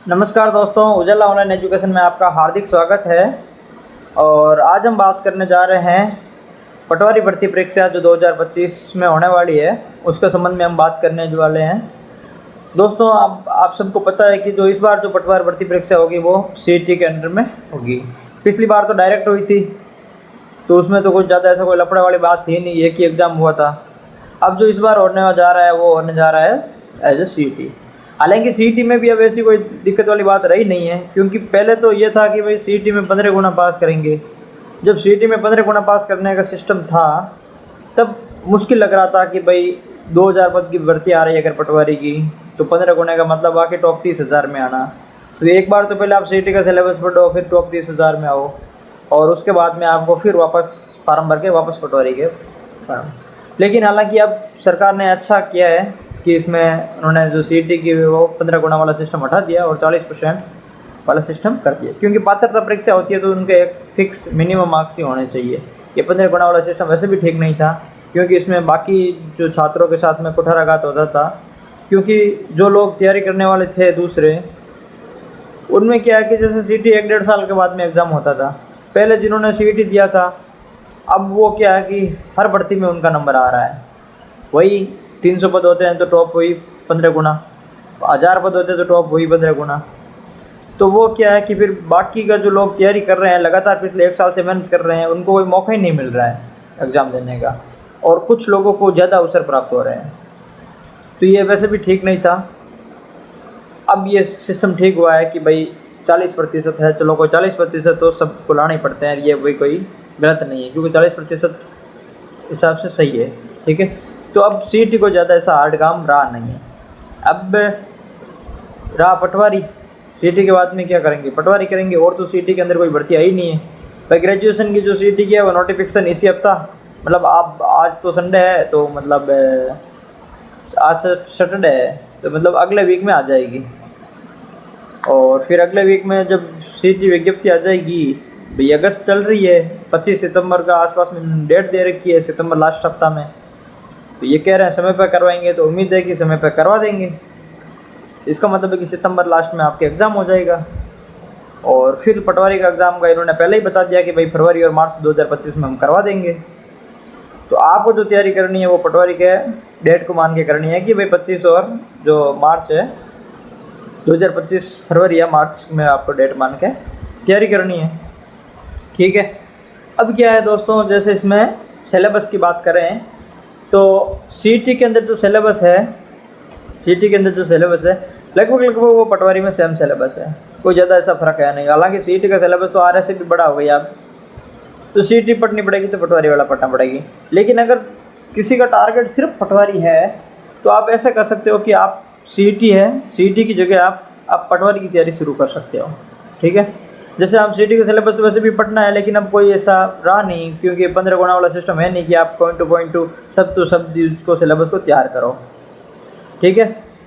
नमस्कार दोस्तों, उजाला online education में आपका हार्दिक स्वागत है। और आज हम बात करने जा रहे हैं पटवारी भर्ती परीक्षा जो 2025 में होने वाली है, उसके संबंध में हम बात करने वाले हैं। दोस्तों, आप सबको पता है कि जो इस बार जो पटवारी भर्ती परीक्षा होगी वो सीईटी के अंडर में होगी। पिछली बार तो डायरेक्ट हुई थी, तो उसमें तो कुछ ज़्यादा ऐसा कोई लफड़े वाली बात थी नहीं, एक ही एग्ज़ाम हुआ था। अब जो इस बार होने जा रहा है वो होने जा रहा है एज ए सीईटी। हालांकि सीईटी में भी अब ऐसी कोई दिक्कत वाली बात रही नहीं है, क्योंकि पहले तो ये था कि भाई सीईटी में 15 गुना पास करेंगे। जब सीईटी में 15 गुना पास करने का सिस्टम था तब मुश्किल लग रहा था कि भाई 2000 पद की भर्ती आ रही है अगर पटवारी की, तो 15 गुना का मतलब बाकी टॉप 30,000 में आना। तो एक बार तो पहले आप सीईटी का सिलेबस पढ़ो, फिर टॉप 30,000 में आओ, और उसके बाद में आपको फिर वापस फार्म भर के वापस पटवारी के फार्म। लेकिन हालांकि अब सरकार ने अच्छा किया है कि इसमें उन्होंने जो सीईटी की वो 15 गुना वाला सिस्टम हटा दिया और 40% वाला सिस्टम कर दिया, क्योंकि पात्रता परीक्षा होती है तो उनके एक फिक्स मिनिमम मार्क्स ही होने चाहिए। ये 15 गुना वाला सिस्टम वैसे भी ठीक नहीं था, क्योंकि इसमें बाकी जो छात्रों के साथ में कुठाराघात होता था। क्योंकि जो लोग तैयारी करने वाले थे दूसरे, उनमें क्या है कि जैसे सीईटी 1-1.5 साल के बाद में एग्ज़ाम होता था। पहले जिन्होंने सीईटी दिया था, अब वो क्या है कि हर भर्ती में उनका नंबर आ रहा है। वही 300 पद होते हैं तो टॉप वही 15 गुना, 1000 पद होते हैं तो टॉप वही 15 गुना। तो वो क्या है कि फिर बाकी का जो लोग तैयारी कर रहे हैं, लगातार पिछले 1 साल से मेहनत कर रहे हैं, उनको कोई मौका ही नहीं मिल रहा है एग्ज़ाम देने का, और कुछ लोगों को ज़्यादा अवसर प्राप्त हो रहे हैं। तो ये वैसे भी ठीक नहीं था। अब ये सिस्टम ठीक हुआ है कि भाई 40% है, चलो कोई 40% तो सबको लाने ही पड़ते हैं, ये भाई कोई गलत नहीं है, क्योंकि 40% हिसाब से सही है। ठीक है, तो अब सीईटी को ज़्यादा ऐसा हार्ड काम रहा नहीं है। अब रहा पटवारी। सीईटी के बाद में क्या करेंगे? पटवारी करेंगे। और तो सीईटी के अंदर कोई भर्ती आई नहीं है भाई। ग्रेजुएशन की जो सीईटी की है वो नोटिफिकेशन इसी हफ्ता, मतलब आप आज तो संडे है, तो मतलब आज सैटरडे है, तो मतलब अगले वीक में आ जाएगी। और फिर अगले वीक में जब सीईटी विज्ञप्ति आ जाएगी, भाई अगस्त चल रही है, 25 सितंबर का आसपास में डेट दे रखी है, सितंबर लास्ट हफ्ता में। तो ये कह रहे हैं समय पर करवाएंगे, तो उम्मीद है कि समय पर करवा देंगे। इसका मतलब है कि सितंबर लास्ट में आपके एग्ज़ाम हो जाएगा। और फिर पटवारी का एग्ज़ाम का इन्होंने पहले ही बता दिया कि भाई फरवरी और मार्च 2025 में हम करवा देंगे। तो आपको जो तैयारी करनी है वो पटवारी के डेट को मान के करनी है कि भाई 25 और जो मार्च है 2025 फरवरी या मार्च में आपको डेट मान के तैयारी करनी है। ठीक है, अब क्या है दोस्तों, जैसे इसमें सिलेबस की बात करें तो सीईटी के अंदर जो सिलेबस है, लगभग वो पटवारी में सेम सिलेबस है, कोई ज़्यादा ऐसा फ़र्क है नहीं। हालांकि सीईटी का सिलेबस तो आरएस से भी बड़ा हो गया अब, तो सीईटी पढ़नी पड़ेगी तो पटवारी वाला पढ़ना पड़ेगी। लेकिन अगर किसी का टारगेट सिर्फ पटवारी है तो आप ऐसा कर सकते हो कि आप सीईटी है, सीईटी की जगह आप पटवारी की तैयारी शुरू कर सकते हो। ठीक है, जैसे आप सीईटी का सिलेबस तो वैसे भी पढ़ना है, लेकिन अब कोई ऐसा रहा नहीं, क्योंकि 15 गुना वाला सिस्टम है नहीं कि आप पॉइंट टू सब उसको सिलेबस को तैयार करो। ठीक है,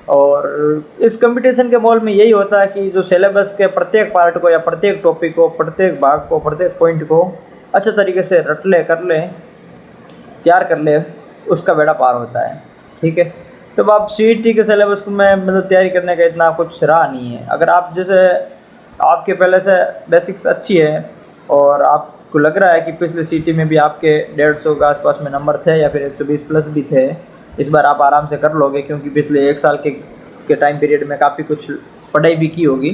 और इस कंपटीशन के माहौल में यही होता है कि जो सिलेबस के प्रत्येक पार्ट को या प्रत्येक टॉपिक को, प्रत्येक भाग को, प्रत्येक पॉइंट को अच्छे तरीके से रट ले, कर ले, तैयार कर ले, उसका बेड़ा पार होता है। ठीक है, तो आप सीईटी के सिलेबस में मतलब तैयारी करने का इतना कुछ रहा नहीं है। अगर आप जैसे आपके पहले से बेसिक्स अच्छी है और आपको लग रहा है कि पिछले सीईटी में भी आपके 150 के आसपास में नंबर थे या फिर 120 प्लस भी थे, इस बार आप आराम से कर लोगे, क्योंकि पिछले 1 साल के टाइम पीरियड में काफ़ी कुछ पढ़ाई भी की होगी।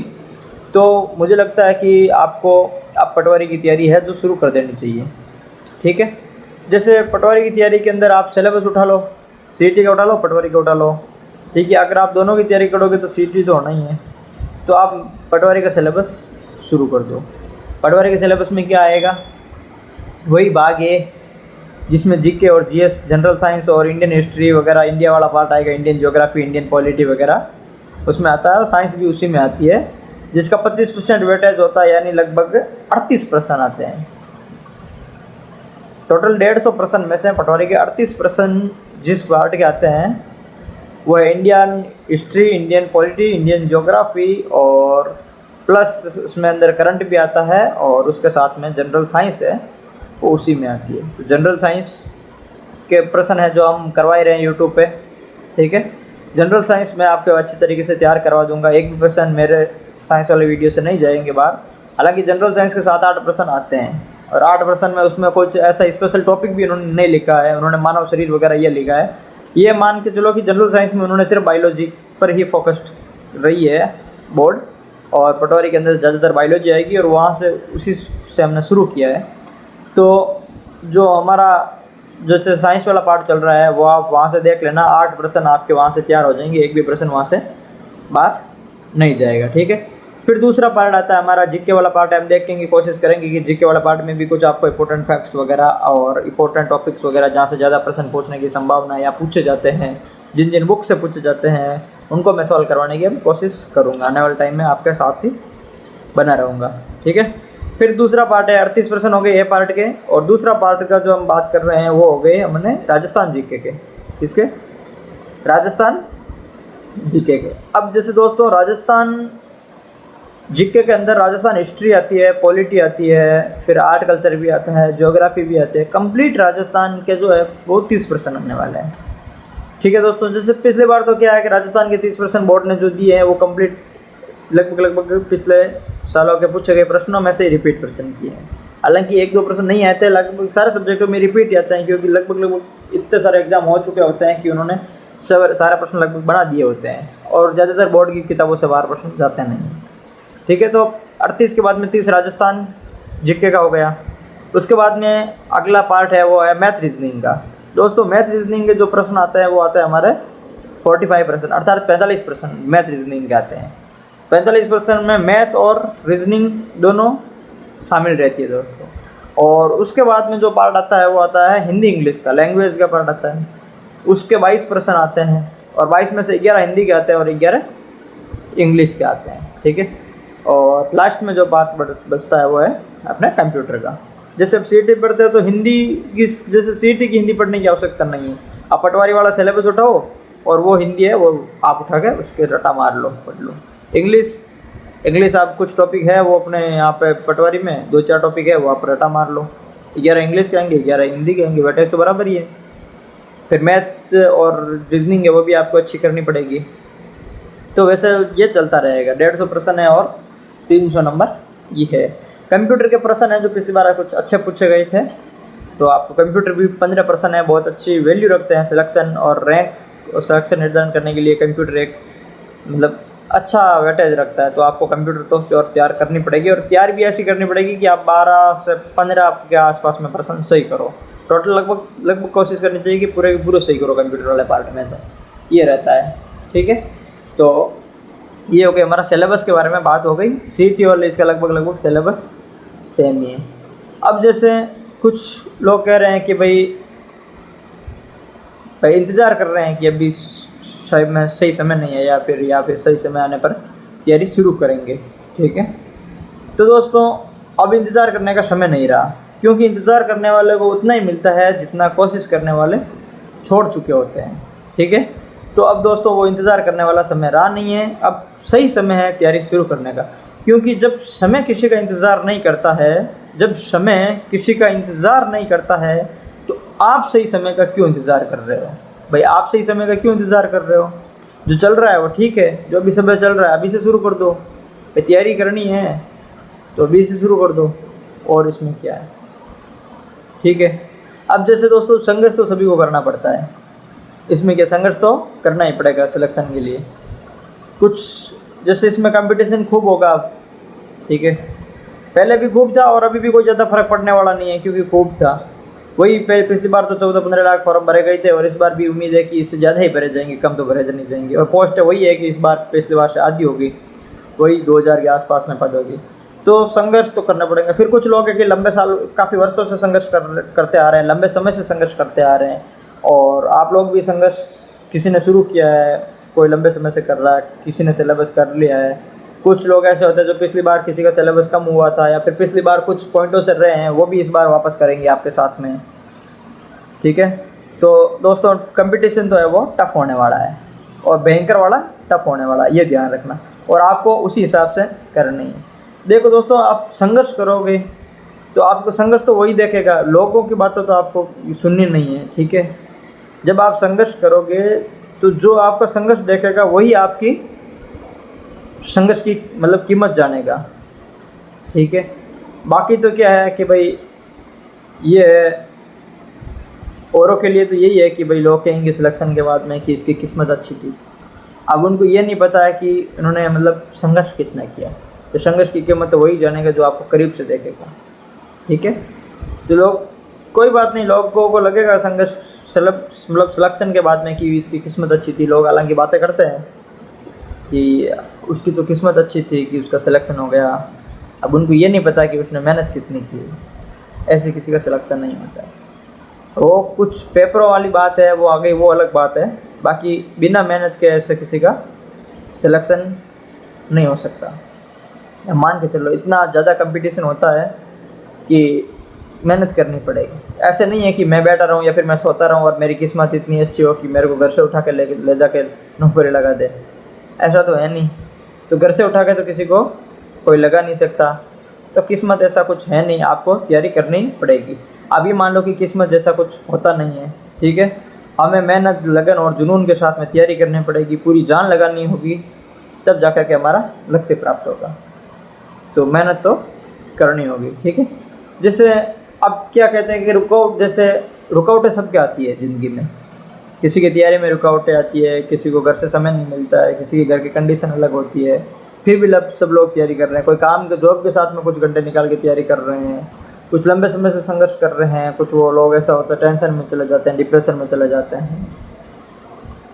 तो मुझे लगता है कि आप पटवारी की तैयारी है जो शुरू कर देनी चाहिए। ठीक है, जैसे पटवारी की तैयारी के अंदर आप सिलेबस उठा लो, सीईटी का उठा लो, पटवारी का उठा लो। ठीक है, अगर आप दोनों की तैयारी करोगे तो सीईटी तो होना ही है, तो आप पटवारी का सिलेबस शुरू कर दो। पटवारी के सिलेबस में क्या आएगा? वही भाग है जिसमें जीके और जीएस, जनरल साइंस और इंडियन हिस्ट्री वगैरह, इंडिया वाला पार्ट आएगा, इंडियन ज्योग्राफी, इंडियन पॉलिटी वगैरह उसमें आता है, और साइंस भी उसी में आती है, जिसका 25% वेटेज होता है, यानी लगभग 38 प्रश्न आते हैं। टोटल 150 प्रश्न में से पटवारी के 38 प्रश्न जिस पार्ट के आते हैं वो है Indian history, Indian polity, Indian geography, और प्लस उसमें अंदर करंट भी आता है, और उसके साथ में जनरल साइंस है वो उसी में आती है। तो जनरल साइंस के प्रश्न है जो हम करवा रहे हैं यूट्यूब पे। ठीक है, जनरल साइंस में आपको अच्छी तरीके से तैयार करवा दूंगा। एक भी प्रश्न मेरे साइंस वाले वीडियो से नहीं जाएंगे बाहर। हालांकि जनरल साइंस के 7-8 प्रश्न आते हैं और 8 प्रश्न में उसमें कुछ ऐसा स्पेशल टॉपिक भी उन्होंने नहीं लिखा है, उन्होंने मानव शरीर वगैरह ये लिखा है। ये मान के चलो कि जनरल साइंस में उन्होंने सिर्फ बायोलॉजी पर ही फोकस्ड रही है बोर्ड, और पटवारी के अंदर ज़्यादातर बायोलॉजी आएगी और वहाँ से उसी से हमने शुरू किया है। तो जो हमारा जैसे साइंस वाला पार्ट चल रहा है वो आप वहाँ से देख लेना, 8 प्रश्न आपके वहाँ से तैयार हो जाएंगे, एक भी प्रश्न वहाँ से बाहर नहीं जाएगा, ठीक है। फिर दूसरा पार्ट आता है हमारा जीके वाला पार्ट। हम देखेंगे, कोशिश करेंगे कि जीके वाला पार्ट में भी कुछ आपको इंपॉर्टेंट फैक्ट्स वगैरह और इंपॉर्टेंट टॉपिक्स वगैरह जहाँ से ज़्यादा प्रश्न पूछने की संभावना या पूछे जाते हैं, जिन जिन बुक से पूछे जाते हैं उनको मैं सॉल्व करवाने की कोशिश करूँगा। आने वाले टाइम में आपके साथ ही बना रहूँगा, ठीक है। फिर दूसरा पार्ट है 38 प्रश्न हो गए ए पार्ट के, और दूसरा पार्ट का जो हम बात कर रहे हैं वो हो गए हमने राजस्थान जीके के। किसके? राजस्थान जीके के। अब जैसे दोस्तों राजस्थान जीके के अंदर राजस्थान हिस्ट्री आती है, पॉलिटी आती है, फिर आर्ट कल्चर भी आता है, ज्योग्राफी भी आते हैं। कंप्लीट राजस्थान के जो है वो 30 प्रश्न आने वाले हैं, ठीक है दोस्तों। जैसे पिछले बार तो क्या है कि राजस्थान के 30 प्रश्न बोर्ड ने जो दिए हैं वो कंप्लीट लगभग पिछले सालों के पूछे गए प्रश्नों में से ही रिपीट प्रश्न किए हैं। हालांकि 1-2 प्रश्न नहीं आते हैं, लगभग सारे सब्जेक्टों में रिपीट आते हैं, क्योंकि लगभग इतने सारे एग्जाम हो चुके होते हैं कि उन्होंने सारे प्रश्न लगभग बना दिए होते हैं, और ज़्यादातर बोर्ड की किताबों से बाहर प्रश्न जाते नहीं, ठीक है। तो 38 के बाद में 30 राजस्थान जीके का हो गया। उसके बाद में अगला पार्ट है वो है मैथ रीजनिंग का। दोस्तों मैथ रीजनिंग के जो प्रश्न आते हैं वो आते हैं हमारे 45 प्रश्न, अर्थात 45 प्रश्न मैथ रीजनिंग के आते हैं। 45 प्रश्न में मैथ और रीजनिंग दोनों शामिल रहती है दोस्तों। और उसके बाद में जो पार्ट आता है वो आता है हिंदी इंग्लिश का, लैंग्वेज का पार्ट आता है। उसके 22 प्रश्न आते हैं, और 22 में से 11 हिंदी के आते हैं और 11 इंग्लिश के आते हैं, ठीक है। और लास्ट में जो पार्ट बचता है वो है अपने कंप्यूटर का। जैसे अब सीईटी पढ़ते हो तो हिंदी की, जैसे सीईटी की हिंदी पढ़ने की आवश्यकता नहीं है। आप पटवारी वाला सिलेबस उठाओ और वो हिंदी है वो आप उठा के उसके रटा मार लो, पढ़ लो। इंग्लिश आप कुछ टॉपिक है वो अपने यहाँ पे पटवारी में 2-4 टॉपिक है वो आप रटा मार लो। 11 इंग्लिश के आएंगे, 11 हिंदी के आएंगे, वेटेज तो बराबर ही है। फिर मैथ और रीजनिंग है वो भी आपको अच्छी करनी पड़ेगी। तो वैसे ये चलता रहेगा। 150 प्रश्न है और 300 नंबर ये है। कंप्यूटर के प्रश्न हैं जो पिछली बार कुछ अच्छे पूछे गए थे, तो आपको कंप्यूटर भी 15 प्रश्न है, बहुत अच्छी वैल्यू रखते हैं सिलेक्शन और रैंक और सिलेक्शन निर्धारण करने के लिए। कंप्यूटर एक मतलब अच्छा वेटेज रखता है, तो आपको कंप्यूटर तो श्योर तैयार करनी पड़ेगी, और तैयार भी ऐसी करनी पड़ेगी कि आप 12 से 15 के आसपास में प्रश्न सही करो। टोटल लगभग कोशिश करनी चाहिए कि पूरे के पूरे सही करो कंप्यूटर वाले पार्ट में, तो ये रहता है, ठीक है। तो ये हो गया हमारा सिलेबस के बारे में बात हो गई। सीईटी और इसका लगभग सिलेबस सेम ही है। अब जैसे कुछ लोग कह रहे हैं कि भाई इंतज़ार कर रहे हैं कि अभी शायद में सही समय नहीं है, या फिर सही समय आने पर तैयारी शुरू करेंगे, ठीक है। तो दोस्तों अब इंतज़ार करने का समय नहीं रहा, क्योंकि इंतज़ार करने वाले को उतना ही मिलता है जितना कोशिश करने वाले छोड़ चुके होते हैं, ठीक है। तो अब दोस्तों वो इंतज़ार करने वाला समय रहा नहीं है, अब सही समय है तैयारी शुरू करने का। क्योंकि जब समय किसी का इंतज़ार नहीं करता है, तो आप सही समय का क्यों इंतज़ार कर रहे हो भाई? आप सही समय का क्यों इंतज़ार कर रहे हो? जो चल रहा है वो ठीक है, जो अभी समय चल रहा है अभी से शुरू कर दो। तैयारी करनी है तो अभी से शुरू कर दो, और इसमें क्या है, ठीक है। अब जैसे दोस्तों संघर्ष तो सभी को करना पड़ता है, इसमें क्या संघर्ष तो करना ही पड़ेगा सिलेक्शन के लिए। कुछ जैसे इसमें कंपटीशन खूब होगा, ठीक है। पहले भी खूब था और अभी भी कोई ज़्यादा फर्क पड़ने वाला नहीं है, क्योंकि खूब था वही। पिछली बार तो 14-15 लाख फॉर्म भरे गए थे, और इस बार भी उम्मीद है कि इससे ज़्यादा ही भरे जाएंगे, कम तो भरे नहीं जाएंगे। और पोस्ट वही है कि इस बार पिछली बार से आधी होगी, वही 2000 के आसपास में पद होगी। तो संघर्ष तो करना पड़ेगा। फिर कुछ लोग हैं कि लंबे साल काफ़ी वर्षों से संघर्ष करते आ रहे हैं, लंबे समय से संघर्ष करते आ रहे हैं, और आप लोग भी संघर्ष किसी ने शुरू किया है, कोई लंबे समय से कर रहा है, किसी ने सिलेबस कर लिया है। कुछ लोग ऐसे होते हैं जो पिछली बार किसी का सिलेबस कम हुआ था, या फिर पिछली बार कुछ पॉइंटों से रहे हैं, वो भी इस बार वापस करेंगे आपके साथ में, ठीक है। तो दोस्तों कंपटीशन तो है वो टफ होने वाला है, और भयंकर वाला टफ होने वाला है, ये ध्यान रखना, और आपको उसी हिसाब से करनी है। देखो दोस्तों, आप संघर्ष करोगे तो आपको संघर्ष तो वही देखेगा, लोगों की बातों तो आपको सुननी नहीं है, ठीक है। जब आप संघर्ष करोगे तो जो आपका संघर्ष देखेगा वही आपकी संघर्ष की मतलब कीमत जानेगा। ठीक है, बाकी तो क्या है कि भाई ये औरों के लिए तो यही है कि भाई लोग कहेंगे सिलेक्शन के बाद में कि इसकी किस्मत अच्छी थी। अब उनको ये नहीं पता है कि उन्होंने मतलब संघर्ष कितना किया। तो संघर्ष की कीमत तो वही जानेगा जो आपको करीब से देखेगा। ठीक है, तो लोग कोई बात नहीं, लोगों को लगेगा संघर्ष मतलब सिलेक्शन के बाद में कि इसकी किस्मत अच्छी थी। लोग हालांकि बातें करते हैं कि उसकी तो किस्मत अच्छी थी कि उसका सिलेक्शन हो गया। अब उनको ये नहीं पता कि उसने मेहनत कितनी की। ऐसे किसी का सिलेक्शन नहीं होता है। वो कुछ पेपरों वाली बात है, वो आ गई, वो अलग बात है। बाकी बिना मेहनत के ऐसे किसी का सिलेक्शन नहीं हो सकता। मान के चलो इतना ज़्यादा कंपटीशन होता है कि मेहनत करनी पड़ेगी। ऐसे नहीं है कि मैं बैठा रहूँ या फिर मैं सोता रहूँ और मेरी किस्मत इतनी अच्छी हो कि मेरे को घर से उठा के ले जाके नौकरी लगा दे। ऐसा तो है नहीं। तो घर से उठा के तो किसी को कोई लगा नहीं सकता। तो किस्मत ऐसा कुछ है नहीं, आपको तैयारी करनी पड़ेगी। अभी मान लो कि किस्मत जैसा कुछ होता नहीं है। ठीक है, हमें मेहनत, लगन और जुनून के साथ में तैयारी करनी पड़ेगी, पूरी जान लगानी होगी, तब जाकर के हमारा लक्ष्य प्राप्त होगा। तो मेहनत तो करनी होगी। ठीक है, जैसे अब क्या कहते हैं कि जैसे रुकावटें सबके आती है ज़िंदगी में। किसी की तैयारी में रुकावटें आती है, किसी को घर से समय नहीं मिलता है, किसी के घर की कंडीशन अलग होती है, फिर भी सब लोग तैयारी कर रहे हैं। कोई काम के जॉब के साथ में कुछ घंटे निकाल के तैयारी कर रहे हैं, कुछ लंबे समय से संघर्ष कर रहे हैं, कुछ वो लोग ऐसा होता है टेंशन में चले जाते हैं, डिप्रेशन में चले जाते हैं।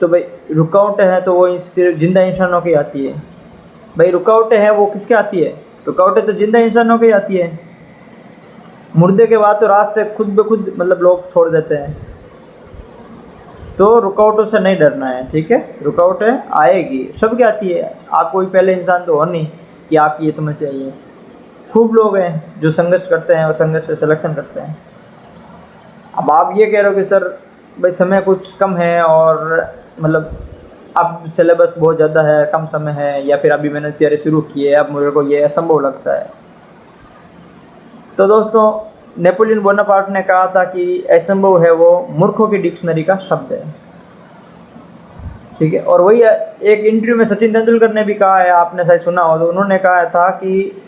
तो भाई रुकावटें हैं तो वो सिर्फ जिंदा इंसानों की आती है। भाई रुकावटें हैं वो किसके आती है? रुकावटें तो जिंदा इंसानों की आती है। मुर्दे के बाद तो रास्ते खुद ब खुद मतलब लोग छोड़ देते हैं। तो रुकावटों से नहीं डरना है। ठीक है, रुकावटें आएगी, सबकी आती है। आप कोई पहले इंसान तो हो नहीं कि आपकी ये समस्या आई है। खूब लोग हैं जो संघर्ष करते हैं और संघर्ष से सिलेक्शन करते हैं। अब आप ये कह रहे हो कि सर भाई समय कुछ कम है और मतलब अब सिलेबस बहुत ज़्यादा है, कम समय है, या फिर अभी मैंने तैयारी शुरू की है, अब मेरे को ये असंभव लगता है। तो दोस्तों, नेपोलियन बोनापार्ट ने कहा था कि असंभव है वो मूर्खों की डिक्शनरी का शब्द है। ठीक है, और वही एक इंटरव्यू में सचिन तेंदुलकर ने भी कहा है, आपने शायद सुना हो, तो उन्होंने कहा था कि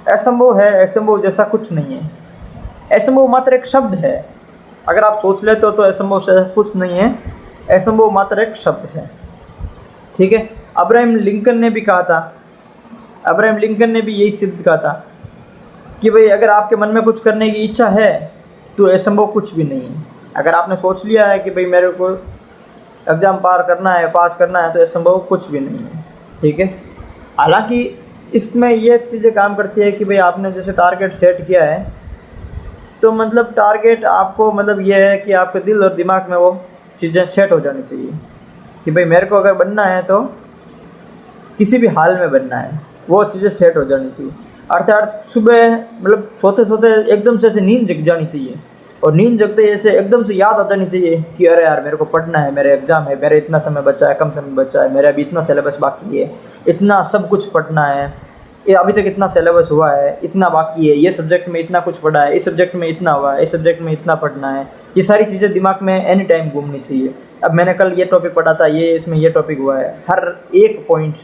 असंभव है, असंभव जैसा कुछ नहीं है। असंभव मात्र एक शब्द है। अगर आप सोच लेते हो तो असंभव से कुछ नहीं है, असंभव मात्र एक शब्द है। ठीक है, अब्राहम लिंकन ने भी कहा था, अब्राहम लिंकन ने भी यही सिद्ध कहा था कि भाई अगर आपके मन में कुछ करने की इच्छा है तो असंभव कुछ भी नहीं है। अगर आपने सोच लिया है कि भाई मेरे को एग्ज़ाम पास करना है तो असंभव कुछ भी नहीं है। ठीक है, हालांकि इसमें ये चीज़ें काम करती है कि भाई आपने जैसे टारगेट सेट किया है, तो मतलब टारगेट आपको मतलब ये है कि आपके दिल और दिमाग में वो चीज़ें सेट हो जानी चाहिए कि भाई मेरे को अगर बनना है तो किसी भी हाल में बनना है, वो चीज़ें सेट हो जानी चाहिए। अर्थात सुबह मतलब सोते सोते एकदम से ऐसे नींद जग जानी चाहिए, और नींद जगते ऐसे एकदम से याद आ जानी चाहिए कि अरे यार मेरे को पढ़ना है, मेरे एग्ज़ाम है, मेरे इतना समय बचा है, कम समय बचा है, मेरा अभी इतना सिलेबस बाकी है, इतना सब कुछ पढ़ना है, ये अभी तक इतना सिलेबस हुआ है, इतना बाकी है, ये सब्जेक्ट में इतना कुछ पढ़ा है, इस सब्जेक्ट में इतना हुआ है, इस सब्जेक्ट में इतना पढ़ना है। ये सारी चीज़ें दिमाग में एनी टाइम घूमनी चाहिए। अब मैंने कल ये टॉपिक पढ़ा था, ये इसमें ये टॉपिक हुआ है, हर एक पॉइंट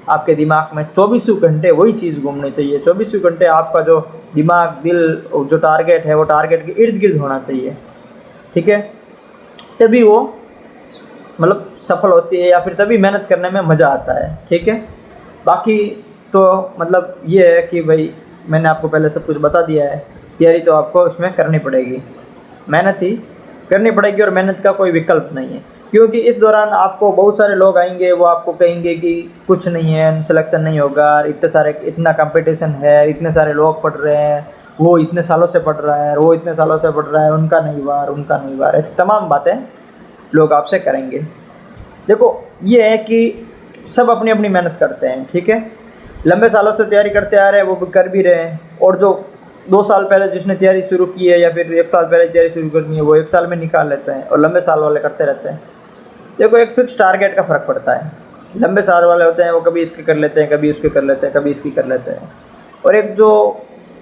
आपके दिमाग में 24 घंटे वही चीज़ घूमनी चाहिए। 24 घंटे आपका जो दिमाग, दिल, जो टारगेट है वो टारगेट के इर्द गिर्द होना चाहिए। ठीक है, तभी वो मतलब सफल होती है, या फिर तभी मेहनत करने में मज़ा आता है। ठीक है, बाकी तो मतलब ये है कि भाई मैंने आपको पहले सब कुछ बता दिया है। तैयारी तो आपको इसमें करनी पड़ेगी, मेहनत ही करनी पड़ेगी, और मेहनत का कोई विकल्प नहीं है। क्योंकि इस दौरान आपको बहुत सारे लोग आएंगे, वो आपको कहेंगे कि कुछ नहीं है, सिलेक्शन नहीं होगा, इतना कंपटीशन है, इतने सारे लोग पढ़ रहे हैं, वो इतने सालों से पढ़ रहा है, वो इतने सालों से पढ़ रहा है, उनका नहीं हुआ, ऐसी तमाम बातें लोग आपसे करेंगे। देखो ये है कि सब अपनी अपनी मेहनत करते हैं। ठीक है, लंबे सालों से तैयारी करते आ रहे हैं, वो कर भी रहे हैं, और जो 2 साल पहले जिसने तैयारी शुरू की है या फिर 1 साल पहले तैयारी शुरू करनी है, वो 1 साल में निकाल लेते हैं, और लंबे साल वाले करते रहते हैं। देखो एक फिक्स टारगेट का फ़र्क पड़ता है। लंबे साल वाले होते हैं वो कभी इसके कर लेते हैं, कभी उसके कर लेते हैं, कभी इसकी कर लेते हैं, और एक जो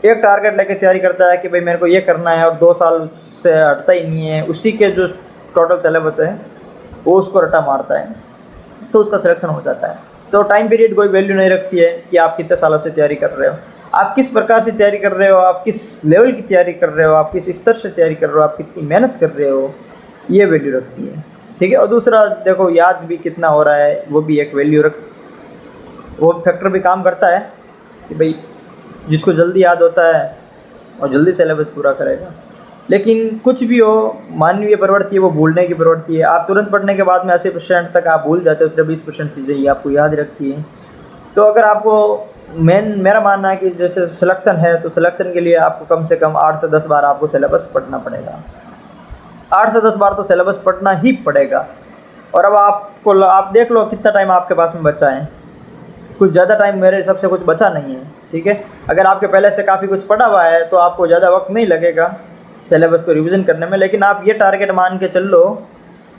एक टारगेट लेके तैयारी करता है कि भाई मेरे को ये करना है और 2 साल से हटता ही नहीं है, उसी के जो टोटल सिलेबस है वो उसको रटा मारता है, तो उसका सिलेक्शन हो जाता है। तो टाइम पीरियड कोई वैल्यू नहीं रखती है कि आप कितने सालों से तैयारी कर रहे हो, आप किस प्रकार से तैयारी कर रहे हो, आप किस लेवल की तैयारी कर रहे हो, आप किस स्तर से तैयारी कर रहे हो, आप कितनी मेहनत कर रहे हो, ये वैल्यू रखती है। ठीक है। और दूसरा देखो, याद भी कितना हो रहा है, वो भी एक वैल्यू वो फैक्टर भी काम करता है कि भाई जिसको जल्दी याद होता है और जल्दी सिलेबस पूरा करेगा। लेकिन कुछ भी हो, मानवीय प्रवृत्ति है वो भूलने की प्रवृत्ति है। आप तुरंत पढ़ने के बाद में 80% तक आप भूल जाते हो, सिर्फ 20% चीज़ें ही आपको याद रखती हैं। तो अगर आपको मेरा मानना है कि जैसे सिलेक्शन है, तो सिलेक्शन के लिए आपको कम से कम 8 से 10 बार आपको सिलेबस पढ़ना पड़ेगा। 8 से 10 बार तो सिलेबस पढ़ना ही पड़ेगा। और अब आप देख लो कितना टाइम आपके पास में बचा है। कुछ ज़्यादा टाइम मेरे हिसाब से कुछ बचा नहीं है। ठीक है। अगर आपके पहले से काफ़ी कुछ पढ़ा हुआ है तो आपको ज़्यादा वक्त नहीं लगेगा सिलेबस को रिवीजन करने में। लेकिन आप ये टारगेट मान के चल लो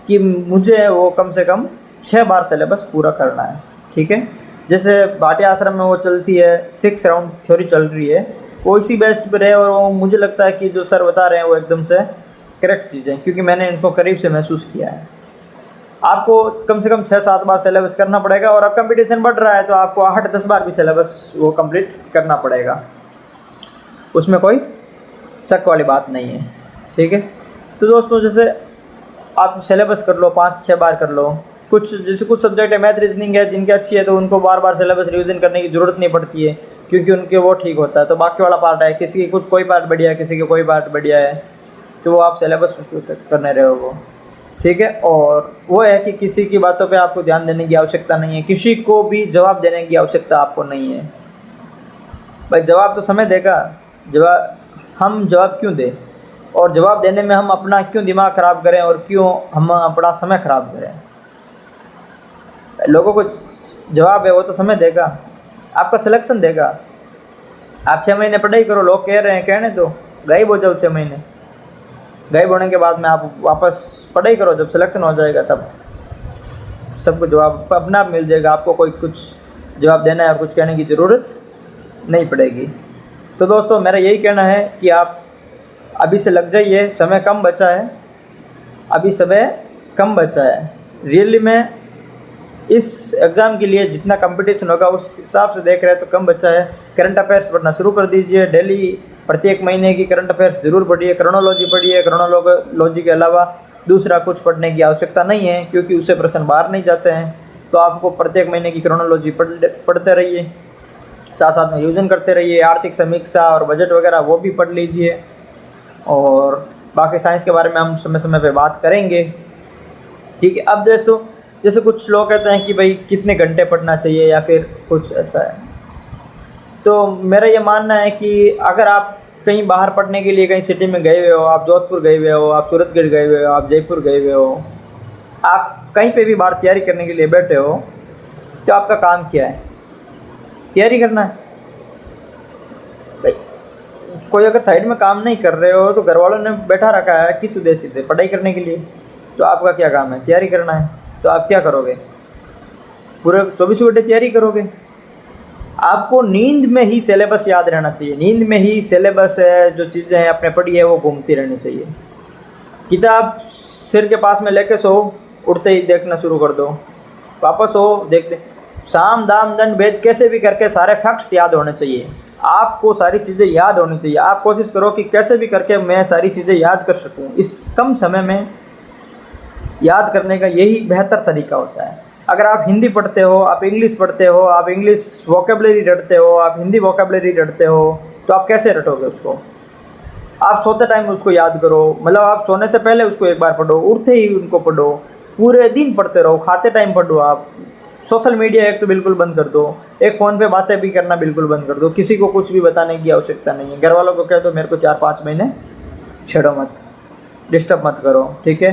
कि मुझे वो कम से कम 6 बार सिलेबस पूरा करना है। ठीक है। जैसे भाटिया आश्रम में वो चलती है 6 राउंड थ्योरी चल रही है, वो इसी बेस्ट पर है। और वो मुझे लगता है कि जो सर बता रहे हैं वो एकदम से करेक्ट चीज़ है, क्योंकि मैंने इनको करीब से महसूस किया है। आपको कम से कम 6-7 बार सिलेबस करना पड़ेगा। और अब कंपटीशन बढ़ रहा है तो आपको 8-10 बार भी सिलेबस वो कंप्लीट करना पड़ेगा, उसमें कोई शक वाली बात नहीं है। ठीक है। तो दोस्तों, जैसे आप सिलेबस कर लो, 5-6 बार कर लो। जैसे कुछ सब्जेक्ट है, मैथ रीजनिंग है, जिनकी अच्छी है तो उनको बार बार सिलेबस रिवीजन करने की ज़रूरत नहीं पड़ती है, क्योंकि उनके वो ठीक होता है। तो बाकी वाला पार्ट है, किसी की कोई पार्ट बढ़िया है, किसी की कोई पार्ट बढ़िया है, तो वो आप सिलेबस करने रहे हो वो। ठीक है। और वो है कि किसी की बातों पे आपको ध्यान देने की आवश्यकता नहीं है, किसी को भी जवाब देने की आवश्यकता आपको नहीं है। भाई जवाब तो समय देगा, हम जवाब क्यों दें, और जवाब देने में हम अपना क्यों दिमाग ख़राब करें और क्यों हम अपना समय ख़राब करें। लोगों को जवाब है वो तो समय देगा, आपका सिलेक्शन देगा। आप 6 महीने पढ़ाई करो, लोग कह रहे हैं, कहने दो, गायब हो जाओ 6 महीने। गायब होने के बाद में आप वापस पढ़ाई करो, जब सिलेक्शन हो जाएगा तब सबको जवाब अपना आप मिल जाएगा। आपको कोई कुछ जवाब देना है, कुछ कहने की ज़रूरत नहीं पड़ेगी। तो दोस्तों, मेरा यही कहना है कि आप अभी से लग जाइए, समय कम बचा है, अभी समय कम बचा है। रियली में इस एग्ज़ाम के लिए जितना कंपटीशन होगा उस हिसाब से देख रहे हैं तो कम बचा है। करंट अफेयर्स पढ़ना शुरू कर दीजिए। डेली प्रत्येक महीने की करंट अफेयर्स ज़रूर पढ़िए, क्रोनोलॉजी पढ़िए। क्रोनोलॉजी के अलावा दूसरा कुछ पढ़ने की आवश्यकता नहीं है, क्योंकि उससे प्रश्न बाहर नहीं जाते हैं। तो आपको प्रत्येक महीने की क्रोनोलॉजी पढ़ते रहिए, साथ साथ में रिवीजन करते रहिए। आर्थिक समीक्षा और बजट वगैरह वो भी पढ़ लीजिए। और बाकी साइंस के बारे में हम समय समय पे बात करेंगे। ठीक है। अब दोस्तों, जैसे कुछ लोग कहते हैं कि भाई कितने घंटे पढ़ना चाहिए या फिर कुछ ऐसा है, तो मेरा ये मानना है कि अगर आप कहीं बाहर पढ़ने के लिए कहीं सिटी में गए हुए हो, आप जोधपुर गए हुए हो, आप सूरतगढ़ गए हुए हो, आप जयपुर गए हुए हो, आप कहीं पे भी बाहर तैयारी करने के लिए बैठे हो, तो आपका काम क्या है? तैयारी करना है। भाई कोई अगर साइड में काम नहीं कर रहे हो तो घर वालों ने बैठा रखा है किस उद्देश्य से? पढ़ाई करने के लिए। तो आपका क्या काम है? तैयारी करना है। तो आप क्या करोगे? पूरे 24 घंटे तैयारी करोगे? आपको नींद में ही सिलेबस याद रहना चाहिए। नींद में ही सिलेबस है, जो चीज़ें हैं अपने पढ़ी है वो घूमती रहनी चाहिए। किताब सिर के पास में लेके सो, उठते ही देखना शुरू कर दो, वापस हो देखते। साम दाम दंड भेद कैसे भी करके सारे फैक्ट्स याद होने चाहिए। आपको सारी चीज़ें याद होनी चाहिए। आप कोशिश करो कि कैसे भी करके मैं सारी चीज़ें याद कर सकूं। इस कम समय में याद करने का यही बेहतर तरीका होता है। अगर आप हिंदी पढ़ते हो, आप इंग्लिश पढ़ते हो, आप इंग्लिश वोकेबलरी रटते हो, आप हिंदी वोकेबलरी रटते हो, तो आप कैसे रटोगे उसको? आप सोते टाइम उसको याद करो, मतलब आप सोने से पहले उसको एक बार पढ़ो, उठते ही उनको पढ़ो, पूरे दिन पढ़ते रहो, खाते टाइम पढ़ो। आप सोशल मीडिया एक तो बिल्कुल बंद कर दो, एक फ़ोन पे बातें भी करना बिल्कुल बंद कर दो। किसी को कुछ भी बताने की आवश्यकता नहीं है। घर वालों को कह दो मेरे को 4-5 महीने छेड़ो मत, डिस्टर्ब मत करो। ठीक है।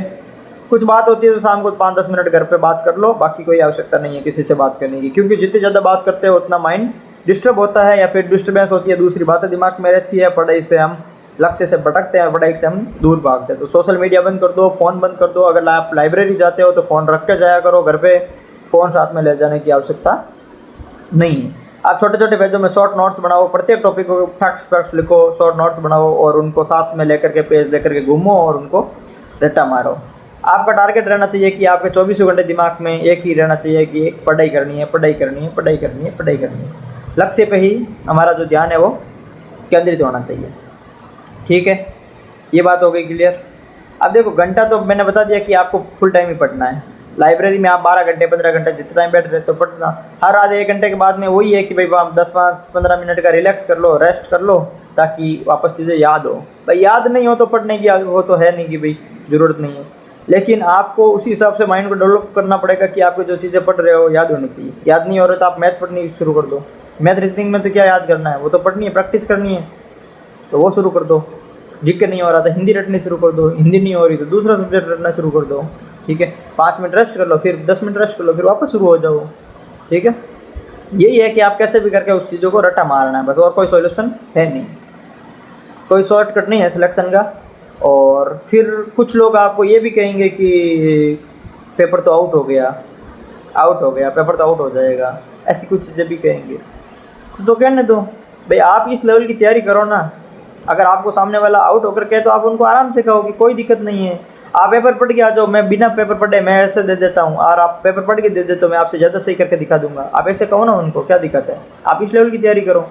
कुछ बात होती है तो शाम को 5-10 मिनट घर पे बात कर लो, बाकी कोई आवश्यकता नहीं है किसी से बात करने की, क्योंकि जितनी ज़्यादा बात करते हो उतना माइंड डिस्टर्ब होता है या फिर डिस्टर्बेंस होती है, दूसरी बातें दिमाग में रहती है। पढ़ाई से हम लक्ष्य से भटकते हैं, पढ़ाई से हम दूर भागते हैं। तो सोशल मीडिया बंद कर दो, फ़ोन बंद कर दो। अगर आप लाइब्रेरी जाते हो तो फ़ोन रख के जाया करो, घर पे फ़ोन साथ में ले जाने की आवश्यकता नहीं है। आप छोटे छोटे पेजों में शॉर्ट नोट्स बनाओ, प्रत्येक टॉपिक को फैक्ट्स लिखो, शॉर्ट नोट्स बनाओ और उनको साथ में लेकर के पेज लेकर के घूमो और उनको रट्टा मारो। आपका टारगेट रहना चाहिए कि आपके 24 घंटे दिमाग में एक ही रहना चाहिए कि एक पढ़ाई करनी है, पढ़ाई करनी है, पढ़ाई करनी है, पढ़ाई करनी है। लक्ष्य पे ही हमारा जो ध्यान है वो केंद्रित होना चाहिए। ठीक है, ये बात हो गई क्लियर। अब देखो, घंटा तो मैंने बता दिया कि आपको फुल टाइम ही पढ़ना है। लाइब्रेरी में आप 12 घंटे 15 घंटे जितना टाइम बैठ रहे तो पढ़ना। हर आधे 1 घंटे के बाद में वही है कि भाई आप 10-15 मिनट का रिलैक्स कर लो, रेस्ट कर लो, ताकि वापस चीज़ें याद हो। भाई याद नहीं हो तो पढ़ने की वो तो है नहीं कि भाई ज़रूरत नहीं है, लेकिन आपको उसी हिसाब से माइंड को डेवलप करना पड़ेगा कि आपको जो चीज़ें पढ़ रहे हो याद होनी चाहिए। याद नहीं हो रहा तो आप मैथ पढ़नी शुरू कर दो। मैथ रीजनिंग में तो क्या याद करना है, वो तो पढ़नी है, प्रैक्टिस करनी है, तो वो शुरू कर दो। जीके नहीं हो रहा था हिंदी रटनी शुरू कर दो, हिंदी नहीं हो रही तो दूसरा सब्जेक्ट रटना शुरू कर दो। ठीक है, 5 मिनट रेस्ट कर लो, फिर 10 मिनट रेस्ट कर लो, फिर वापस शुरू हो जाओ। ठीक है, यही है कि आप कैसे भी करके उस चीज़ों को रटा मारना है बस, और कोई सॉल्यूशन है नहीं, कोई शॉर्टकट नहीं है सिलेक्शन का। और फिर कुछ लोग आपको ये भी कहेंगे कि पेपर तो आउट हो गया, पेपर तो आउट हो जाएगा, ऐसी कुछ चीज़ें भी कहेंगे। तो कहने दो भाई, आप इस लेवल की तैयारी करो ना। अगर आपको सामने वाला आउट होकर कहे तो आप उनको आराम से कहो कि कोई दिक्कत नहीं है, आप पेपर पढ़ के आ जाओ, मैं बिना पेपर पढ़े मैं ऐसे दे देता हूँ, और आप पेपर पढ़ के दे देते हो, मैं आपसे ज़्यादा सही करके दिखा दूंगा। आप ऐसे कहो ना उनको, क्या दिक्कत है, आप इस लेवल की तैयारी करो।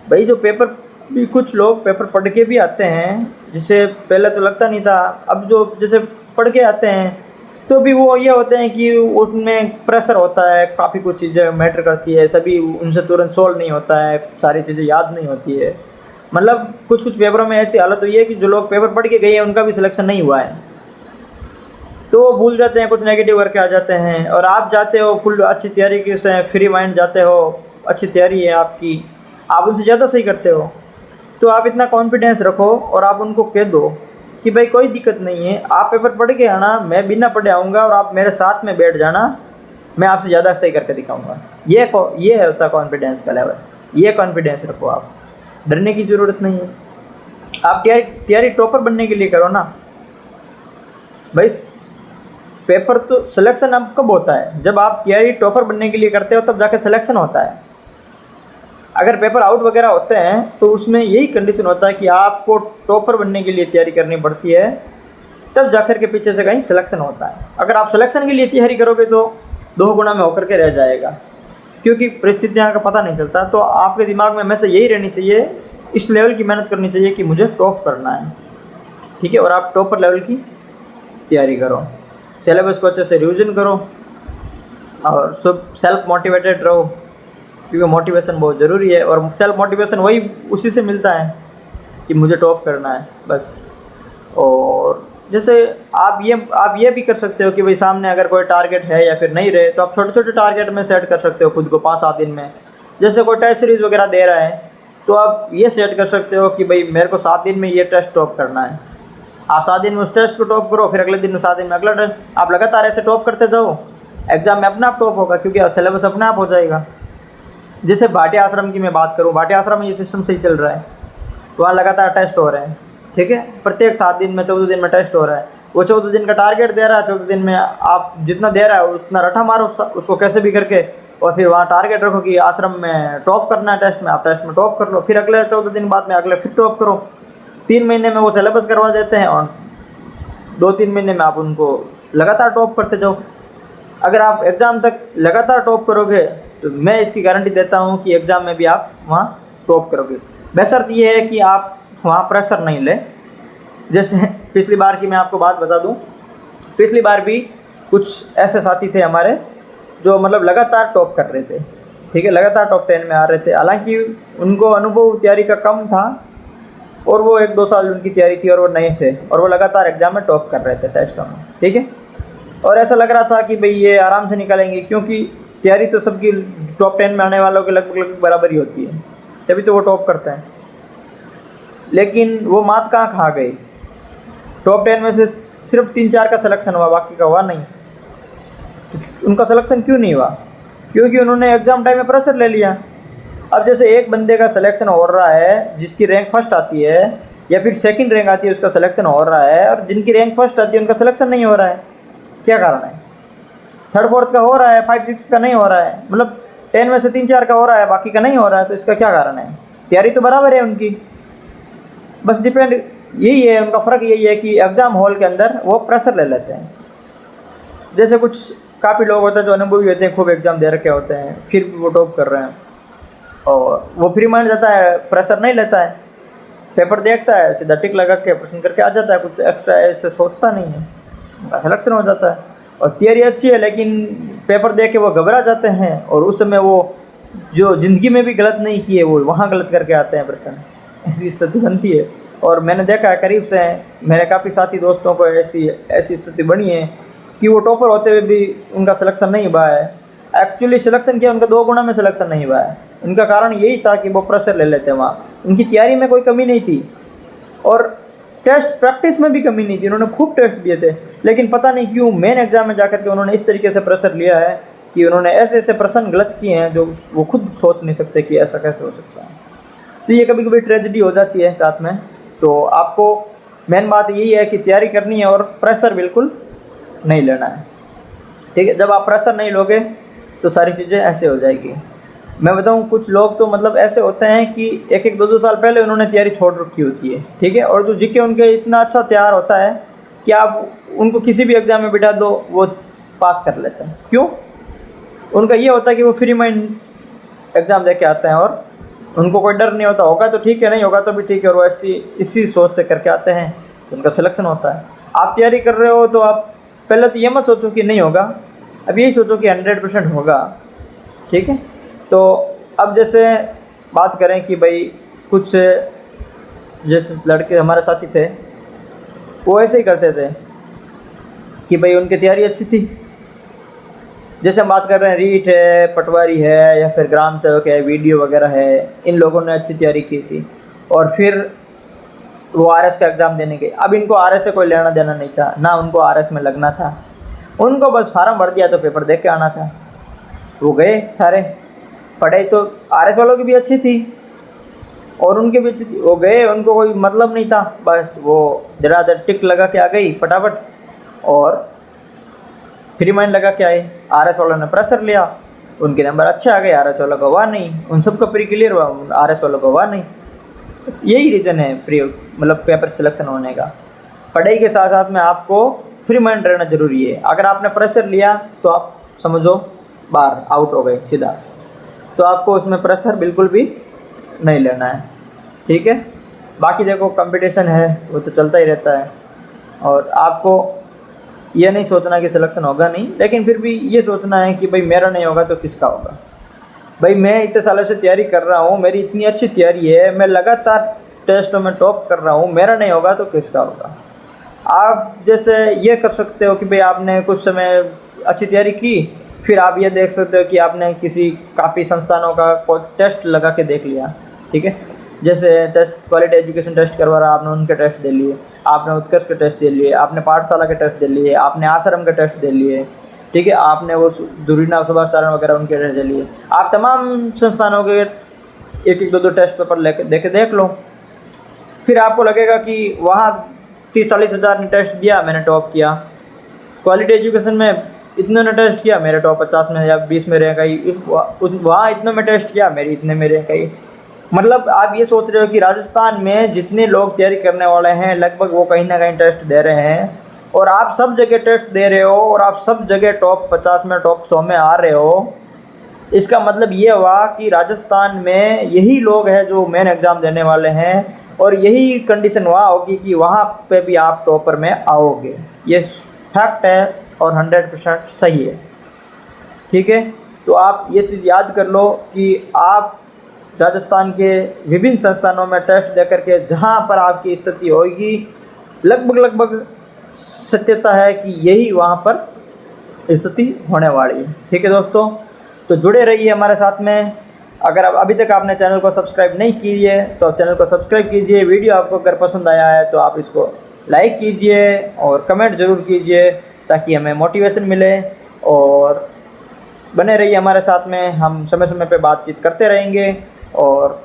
भाई जो पेपर भी, कुछ लोग पेपर पढ़ के भी आते हैं, जिसे पहले तो लगता नहीं था, अब जो जैसे पढ़ के आते हैं तो भी वो ये होते हैं कि उनमें प्रेशर होता है, काफ़ी कुछ चीज़ें मैटर करती है, सभी उनसे तुरंत सॉल्व नहीं होता है, सारी चीज़ें याद नहीं होती है। मतलब कुछ पेपरों में ऐसी हालत हुई है कि जो लोग पेपर पढ़ के गए हैं उनका भी सिलेक्शन नहीं हुआ है, तो वो भूल जाते हैं, कुछ नेगेटिव करके आ जाते हैं। और आप जाते हो फुल अच्छी तैयारी से, फ्री माइंड जाते हो, अच्छी तैयारी है आपकी, आप उनसे ज़्यादा सही करते हो, तो आप इतना कॉन्फिडेंस रखो और आप उनको कह दो कि भाई कोई दिक्कत नहीं है, आप पेपर पढ़ के आना, मैं बिना पढ़े आऊँगा और आप मेरे साथ में बैठ जाना, मैं आपसे ज़्यादा सही करके दिखाऊँगा। ये होता कॉन्फिडेंस का लेवल, ये कॉन्फिडेंस रखो आप, डरने की ज़रूरत नहीं है। आप तैयारी टॉपर बनने के लिए करो ना भाई। पेपर तो सिलेक्शन अब कब होता है, जब आप तैयारी टॉपर बनने के लिए करते हो तब जाकर सिलेक्शन होता है। अगर पेपर आउट वगैरह होते हैं तो उसमें यही कंडीशन होता है कि आपको टॉपर बनने के लिए तैयारी करनी पड़ती है, तब जाकर के पीछे से कहीं सिलेक्शन होता है। अगर आप सिलेक्शन के लिए तैयारी करोगे तो 2 गुना में होकर के रह जाएगा, क्योंकि परिस्थितियाँ का पता नहीं चलता। तो आपके दिमाग में हमेशा यही रहनी चाहिए, इस लेवल की मेहनत करनी चाहिए कि मुझे टॉप करना है। ठीक है, और आप टॉपर लेवल की तैयारी करो, सिलेबस को अच्छे से रिविजन करो और सब सेल्फ मोटिवेटेड रहो, क्योंकि मोटिवेशन बहुत ज़रूरी है। और सेल्फ मोटिवेशन वही उसी से मिलता है कि मुझे टॉप करना है बस। और जैसे आप ये भी कर सकते हो कि भाई सामने अगर कोई टारगेट है या फिर नहीं रहे, तो आप छोटे छोटे टारगेट में सेट कर सकते हो खुद को 5-7 दिन में। जैसे कोई टेस्ट सीरीज़ वगैरह दे रहा है तो आप ये सेट कर सकते हो कि भाई मेरे को 7 दिन में ये टेस्ट टॉप करना है। आप 7 दिन में उस टेस्ट को टॉप करो, फिर अगले दिन में 7 दिन में अगला टेस्ट, आप लगातार ऐसे टॉप करते जाओ, एग्ज़ाम में अपने आप टॉप होगा, क्योंकि सिलेबस अपने आप हो जाएगा। जैसे भाटिया आश्रम की मैं बात करूँ, भाटिया आश्रम में ये सिस्टम सही चल रहा है, वहाँ लगातार टेस्ट हो रहे हैं। ठीक है, प्रत्येक 7 दिन में 14 दिन में टेस्ट हो रहा है। वो 14 दिन का टारगेट दे रहा है, 14 दिन में आप जितना दे रहा है उतना रटा मारो उसको कैसे भी करके, और फिर वहाँ टारगेट रखो कि आश्रम में टॉप करना है टेस्ट में, आप टेस्ट में टॉप कर लो, फिर अगले 14 दिन बाद में अगले फिर टॉप करो। 3 महीने में वो सिलेबस करवा देते हैं और 2-3 महीने में आप उनको लगातार टॉप करते जाओ। अगर आप एग्ज़ाम तक लगातार टॉप करोगे तो मैं इसकी गारंटी देता हूँ कि एग्ज़ाम में भी आप वहाँ टॉप करोगे। बशर्त ये है कि आप वहाँ प्रेशर नहीं ले। जैसे पिछली बार की मैं आपको बात बता दूँ, पिछली बार भी कुछ ऐसे साथी थे हमारे जो मतलब लगातार टॉप कर रहे थे। ठीक है, लगातार टॉप 10 में आ रहे थे, हालांकि उनको अनुभव तैयारी का कम था और वो 1-2 साल उनकी तैयारी थी और वो नए थे, और वो लगातार एग्ज़ाम में टॉप कर रहे थे टेस्टों में। ठीक है, और ऐसा लग रहा था कि भाई ये आराम से निकालेंगे, क्योंकि तैयारी तो सबकी टॉप 10 में आने वालों के लगभग बराबर ही होती है, तभी तो वो टॉप करते हैं। लेकिन वो मात कहाँ खा गई, टॉप 10 में से सिर्फ 3-4 का सिलेक्शन हुआ, बाकी का हुआ नहीं। उनका सिलेक्शन क्यों नहीं हुआ? क्योंकि उन्होंने एग्ज़ाम टाइम में प्रेशर ले लिया। अब जैसे एक बंदे का सिलेक्शन हो रहा है जिसकी रैंक फर्स्ट आती है या फिर सेकंड रैंक आती है, उसका सिलेक्शन हो रहा है, और जिनकी रैंक फर्स्ट आती है उनका सिलेक्शन नहीं हो रहा है। क्या कारण है? 3rd 4th का हो रहा है, 5 6 का नहीं हो रहा है, मतलब 10 में से 3-4 का हो रहा है, बाकी का नहीं हो रहा है। तो इसका क्या कारण है? तैयारी तो बराबर है उनकी, बस डिपेंड यही है उनका फ़र्क, यही है कि एग्ज़ाम हॉल के अंदर वो प्रेशर ले लेते हैं। जैसे कुछ काफ़ी लोग होते हैं जो अनुभवी होते हैं, खूब एग्ज़ाम दे रखे होते हैं, फिर भी वो टॉप कर रहे हैं, और वो फ्री माइंड जाता है, प्रेशर नहीं लेता है, पेपर देखता है, सीधा टिक लगा के प्रश्न करके आ जाता है, कुछ एक्स्ट्रा ऐसे सोचता नहीं है, उनका सिलेक्शन हो जाता है। और थियरी अच्छी है लेकिन पेपर देख के वो घबरा जाते हैं, और उस समय वो जो ज़िंदगी में भी गलत नहीं किए वो वहाँ गलत करके आते हैं प्रश्न, ऐसी स्थिति बनती है। और मैंने देखा है करीब से, मेरे काफ़ी साथी दोस्तों को ऐसी स्थिति बनी है कि वो टॉपर होते हुए भी उनका सिलेक्शन नहीं हुआ है। एक्चुअली सिलेक्शन किया, उनका 2 गुना में सिलेक्शन नहीं हुआ है। उनका कारण यही था कि वो प्रेशर ले लेते हैं वहाँ, उनकी तैयारी में कोई कमी नहीं थी, और टेस्ट प्रैक्टिस में भी कमी नहीं थी, उन्होंने खूब टेस्ट दिए थे, लेकिन पता नहीं क्यों मेन एग्जाम में जाकर के उन्होंने इस तरीके से प्रेशर लिया है कि उन्होंने ऐसे ऐसे प्रश्न गलत किए हैं जो वो खुद सोच नहीं सकते कि ऐसा कैसे हो सकता है। तो ये कभी कभी ट्रेजेडी हो जाती है साथ में। तो आपको मेन बात यही है कि तैयारी करनी है और प्रेशर बिल्कुल नहीं लेना है, ठीक है। जब आप प्रेशर नहीं लोगे तो सारी चीज़ें ऐसे हो जाएगी। मैं बताऊं, कुछ लोग तो मतलब ऐसे होते हैं कि 1-2 साल पहले उन्होंने तैयारी छोड़ रखी होती है, ठीक है, और जो जीके उनके इतना अच्छा तैयार होता है कि आप उनको किसी भी एग्ज़ाम में बिठा दो वो पास कर लेते हैं। क्यों? उनका ये होता है कि वो फ्री माइंड एग्ज़ाम दे के आते हैं और उनको कोई डर नहीं होता, होगा तो ठीक है, नहीं होगा तो भी ठीक है, और वो इसी सोच से करके आते हैं, तो उनका सिलेक्शन होता है। आप तैयारी कर रहे हो तो आप पहले तो ये मत सोचो कि नहीं होगा, अब यही सोचो कि 100% होगा, ठीक है। तो अब जैसे बात करें कि भाई कुछ जैसे लड़के हमारे साथी थे, वो ऐसे ही करते थे कि भाई उनकी तैयारी अच्छी थी। जैसे हम बात कर रहे हैं रीट है, पटवारी है, या फिर ग्राम सेवक है, वीडियो वगैरह है, इन लोगों ने अच्छी तैयारी की थी और फिर वो आरएस का एग्ज़ाम देने गए। अब इनको आरएस से कोई लेना देना नहीं था, ना उनको आरएस में लगना था, उनको बस फार्म भर दिया तो पेपर देख के आना था। वो गए सारे, पढ़ाई तो आरएस वालों की भी अच्छी थी और उनके भी अच्छी थी, वो गए, उनको कोई मतलब नहीं था, बस वो जरा देर टिक लगा के आ गई फटाफट और फ्री माइंड लगा के आए। आरएस वालों ने प्रेशर लिया, उनके नंबर अच्छे आ गए, आरएस वालों को हुआ नहीं, उन सबका प्री क्लियर हुआ, आरएस वालों को हुआ नहीं। बस यही रीज़न है प्री मतलब पेपर सिलेक्शन होने का। पढ़ाई के साथ साथ में आपको फ्री माइंड रहना ज़रूरी है। अगर आपने प्रेशर लिया तो आप समझो बाहर आउट हो गए सीधा, तो आपको उसमें प्रेशर बिल्कुल भी नहीं लेना है, ठीक है। बाकी देखो कंपटीशन है वो तो चलता ही रहता है, और आपको ये नहीं सोचना कि सिलेक्शन होगा नहीं, लेकिन फिर भी ये सोचना है कि भाई मेरा नहीं होगा तो किसका होगा। भाई मैं इतने सालों से तैयारी कर रहा हूँ, मेरी इतनी अच्छी तैयारी है, मैं लगातार टेस्टों में टॉप कर रहा हूँ, मेरा नहीं होगा तो किसका होगा। आप जैसे ये कर सकते हो कि भाई आपने कुछ समय अच्छी तैयारी की, फिर आप ये देख सकते हो कि आपने किसी काफ़ी संस्थानों का टेस्ट लगा के देख लिया, ठीक है। जैसे टेस्ट क्वालिटी एजुकेशन टेस्ट करवा रहा, आपने उनके टेस्ट दे लिए, आपने उत्कर्ष के टेस्ट दे लिए, आपने पाठशाला के टेस्ट दे लिए, आपने आश्रम के टेस्ट दे लिए, ठीक है, आपने वो दूरीना सुभाष तारण वगैरह उनके टेस्ट दे लिए। आप तमाम संस्थानों के 1-2 टेस्ट पेपर लेके देख लो, फिर आपको लगेगा कि वहाँ 30-40 हज़ार ने टेस्ट दिया, मैंने टॉप किया। क्वालिटी एजुकेशन में इतने ने टेस्ट किया, मेरे टॉप 50 में या 20 में रह गई, वहाँ इतने में टेस्ट किया, मेरी इतने में रह गई। मतलब आप ये सोच रहे हो कि राजस्थान में जितने लोग तैयारी करने वाले हैं लगभग वो कहीं ना कहीं टेस्ट दे रहे हैं, और आप सब जगह टेस्ट दे रहे हो और आप सब जगह टॉप 50 में टॉप 100 में आ रहे हो। इसका मतलब ये हुआ कि राजस्थान में यही लोग हैं जो मेन एग्ज़ाम देने वाले हैं, और यही कंडीशन वहाँ होगी कि वहाँ पे भी आप टॉपर में आओगे। ये फैक्ट है और 100% सही है, ठीक है। तो आप ये चीज़ याद कर लो कि आप राजस्थान के विभिन्न संस्थानों में टेस्ट दे करके जहाँ पर आपकी स्थिति होगी, लगभग सत्यता है कि यही वहाँ पर स्थिति होने वाली है, ठीक है दोस्तों। तो जुड़े रहिए हमारे साथ में। अगर अभी तक आपने चैनल को सब्सक्राइब नहीं कीजिए तो चैनल को सब्सक्राइब कीजिए। वीडियो आपको अगर पसंद आया है तो आप इसको लाइक कीजिए और कमेंट ज़रूर कीजिए ताकि हमें मोटिवेशन मिले, और बने रहिए हमारे साथ में। हम समय समय पे बातचीत करते रहेंगे और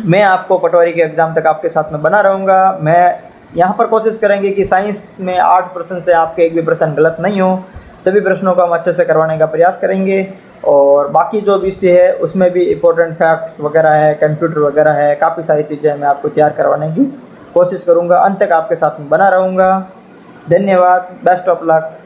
मैं आपको पटवारी के एग्ज़ाम तक आपके साथ में बना रहूँगा। मैं यहाँ पर कोशिश करेंगे कि साइंस में 8% से आपके एक भी प्रश्न गलत नहीं हो, सभी प्रश्नों को हम अच्छे से करवाने का प्रयास करेंगे। और बाकी जो विषय है उसमें भी इम्पोर्टेंट फैक्ट्स वगैरह है, कंप्यूटर वगैरह है, काफ़ी सारी चीज़ें मैं आपको तैयार करवाने की कोशिश करूँगा, अंत तक आपके साथ में बना रहूँगा। धन्यवाद, बेस्ट ऑफ लक।